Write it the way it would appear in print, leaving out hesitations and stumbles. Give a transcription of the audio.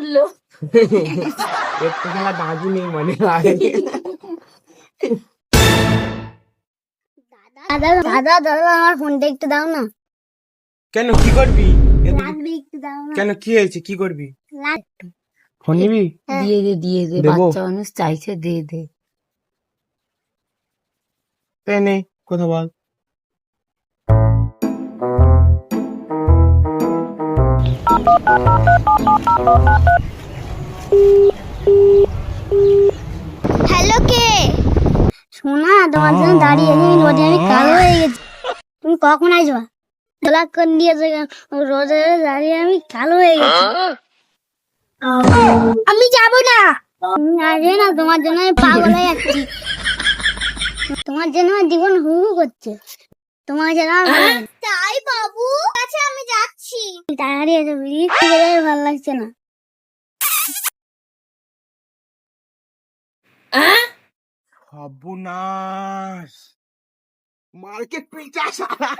উঠলো। এর তো খেলা দাঁড়ি নেই মনে হয়। দাদা দাদা দাদা আমার ফোনটা একটু দাও না। কেন কি করবি? লাগবে একটু দাও না। কেন কি হয়েছে? কি করবি? লাগবে। ফোন নিবি? দিয়ে দে দিয়ে দে, দেবো? বাচ্চা মানুষ চাইছে, দিয়ে দে। তাই নে, কথা বল। হ্যালো, কে? শোনা, তোমার জন্য দাঁড়িয়ে আছি, রোদে আমি কালো হয়ে গেছি। তুমি কখন আসবা? ব্ল্যাক করে দিয়েছে, রোদে দাঁড়িয়ে আমি কালো হয়ে গেছি। আমি যাবো না। তুমি আসবে না, তোমার জন্য আমি পাগল হয়ে যাচ্ছি। তোমার জন্য আমার জীবন হু হু করছে। তোমার জন্য তাই বাবু, আচ্ছা আমি যাচ্ছি। তাড়াতাড়ি এসো, প্লিজ, ভালো লাগছে না। সর্বনাশ, মার্কেট পিটা সারা।